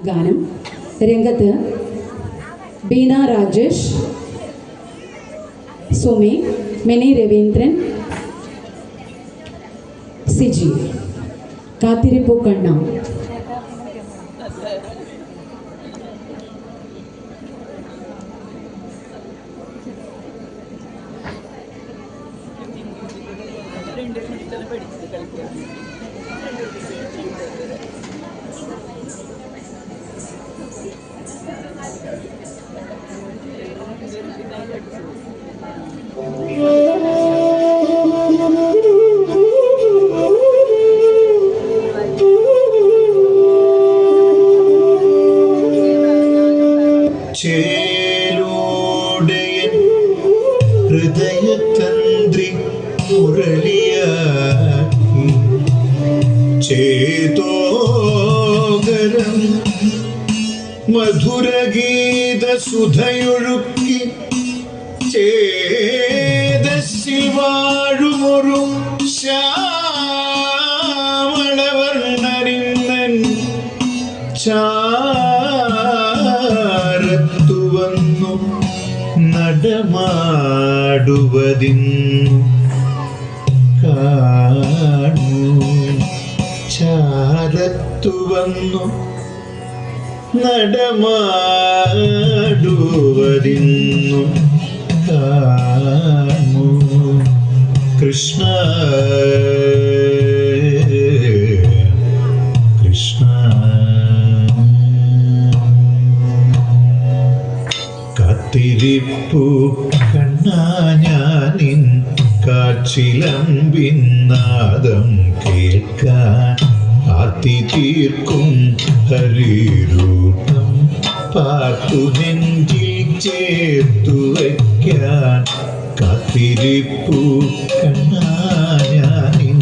ഗാനം. രംഗത്ത് ബീന രാജേഷ്, സുമി, മിനി രവീന്ദ്രൻ, സിജി. കാത്തിരിപ്പു കണ്ണ. ചേലോടയൻ ഹൃദയതന്ത്രി മുരളിയ ചേതോകരം മധുരഗീത സുധയൊഴുക്കി ചേതസ്സിൽ വാഴുമൊരു ശ്യാമളവർണ്ണരിന്നൻ ചാരത്തു വന്നു നടമാടുവതിന്നു കാണൂ. ചാരത്തു വന്നു നടമാടുവതിന്നു കാണൂ. കൃഷ്ണ കൃഷ്ണ. കാത്തിരിപ്പു കണ്ണാ ഞാനിൻ കാച്ചിലമ്പിൻ നാദം കേൾക്കാൻ ആർത്തി തീർക്കും ഹരിരൂപം പാർത്തു നെഞ്ചിൽ ചേർത്തു വയ്ക്കാൻ. കാത്തിരിപ്പു കണ്ണാ ഞാനിൻ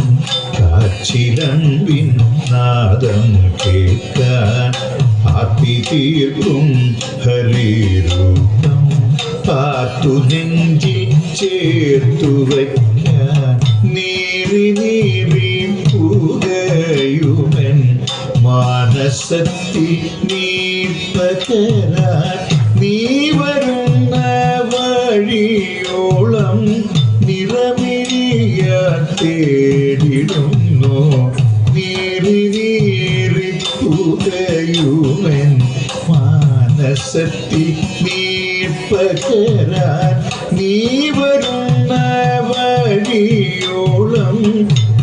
കാച്ചിലമ്പിൻ നാദം കേൾക്കാൻ ആർത്തി തീർക്കും ഹരിരൂപം പാർത്തു നെഞ്ചിൽ ചേർത്തു വയ്ക്കാൻ. നീറി നീറി പുകയുമൻ മാനസത്തിൽ നീ പകരാൻ. നീ വരുന്ന വഴിയോളം നിറമിഴിയാൻ തേടിടുന്നു. നീറി നീറി പുകയുമൻ മാനസത്തിൽ നീ പകരാൻ. നീ വരുന്ന വഴിയോളം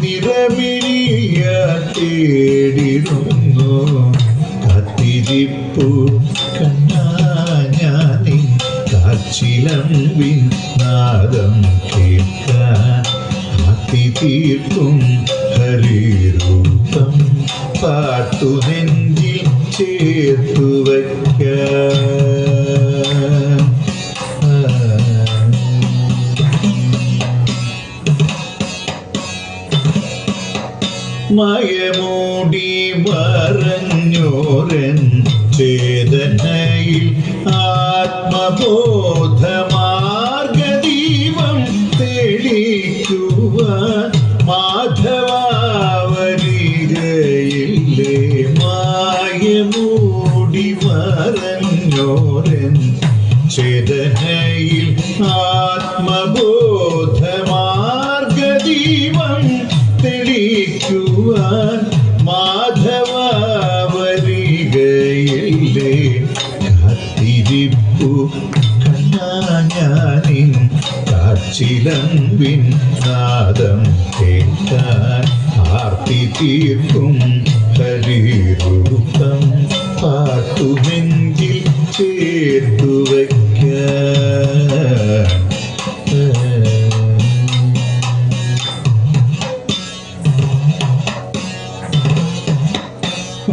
നിറമിഴിയാൻ തേടിടുന്നു. കാത്തിരിപ്പു കണ്ണാ ഞാനീ കാച്ചിലമ്പിൻ നാദം കേൾക്കാൻ ആർത്തി തീർക്കും ഹരിരൂപം പാർത്തു നെഞ്ചിൽ ചേർത്തു വയ്ക്കാൻ. മയമൂടി മറഞ്ഞോരൻ ചേതനയിൽ ആത്മബോധമാർഗദീപം തെളിക്കുവാൻ മാധവാവരികയില്ലേ. മായമൂടി മറഞ്ഞോരൻ ചേതനയിൽ ആത്മബോധമാർഗദീപം തെളിക്കുവാൻ മാധവാവരികയില്ലേ. കാത്തിരിപ്പു കണ്ണാ ഞാനിൻ കാച്ചിലമ്പിൻ നാദം കേൾക്കാൻ ആർത്തി തീർക്കും ഹരിരൂപം പാർത്തു നെഞ്ചിൽ ചേർത്തു വയ്ക്കാൻ.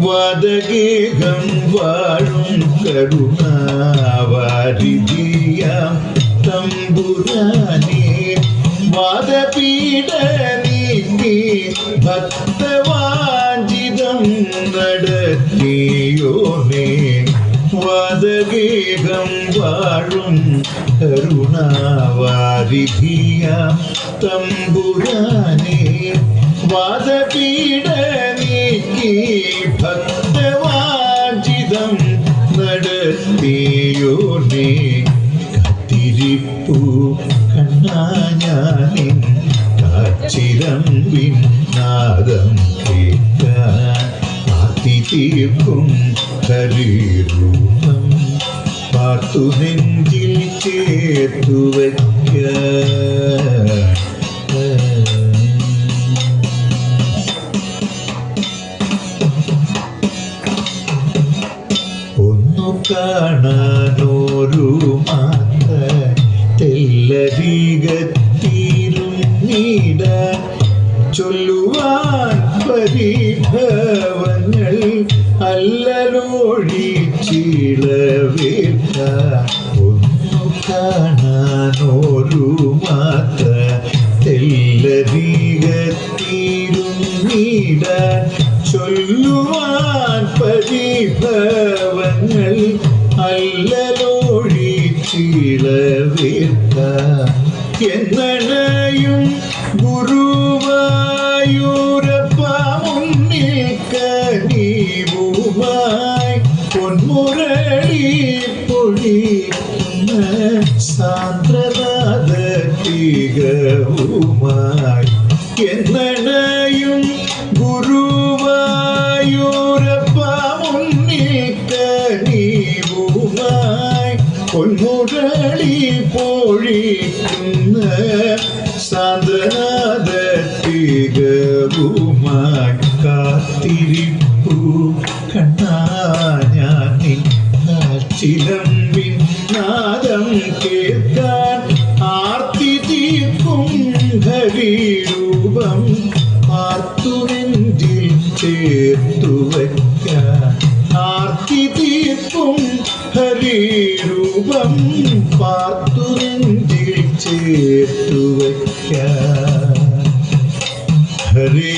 വാദഗേഹം വാഴും കരുണാവാരിധിയാം തമ്പുരാനേ. വാദപീഠ നീക്കി ഭക്തവാഞ്ചിതം നടത്തിയോനേ. വാദഗേഹം വാഴും കരുണാവാരിധിയാം തമ്പുരാനേ. വാദപീഠ നീക്കി ഭക്തവാഞ്ചിതം ജീവിതം നടത്തിയോനെ കാത്തിരിപ്പു കണ്ണാഞ്ഞാനിൻ കാച്ചിരമ്പിൻ നാദം കേൾക്കാൻ കാത്തി തീർക്കും ഹരിരൂപം പാർത്തു നെഞ്ചിൽ ചേർത്തു വയ്ക്കാൻ കാണാനോരു മാത്ര തെല്ലരികത്തീരും നീട ചൊല്ലുവാൻ പരിഭവങ്ങൾ അല്ലലോഴിച്ചിളവേർക്ക ഒന്നു കാണാനോരു മാത്ര തെല്ലരികത്തീരും നീട ചൊല്ലുവാൻ പരിഭവങ്ങൾ അല്ലലോഴിച്ചിളവേർക്ക എന്നണയും ഗുരുവായൂരപ്പ മുന്നിൽ കനിവുമായി പൊന്മുരളി പൊഴിക്കുന്ന സാന്ദ്രനാദ തികവുമായി എന്നണയും ഗുരുവായൂരപ്പ മുന്നിൽ കനിവുമായി പൊന്മുരളി പൊഴിക്കുന്ന സാന്ദ്രനാദ തികവുമായി കാത്തിരിപ്പു കണ്ണാഞ്ഞാനിൻ കാച്ചിലമ്പിൻ നാദം കേൾക്കാൻ ആർത്തി തീർക്കും ഹരിരൂപം പാർത്തു നെഞ്ചിൽ ചേർത്തു വയ്ക്കാൻ ആർത്തി തീർക്കും ഹരിരൂപം പാർത്തു നെഞ്ചിൽ ചേർത്തു വയ്ക്കാൻ ഹരേ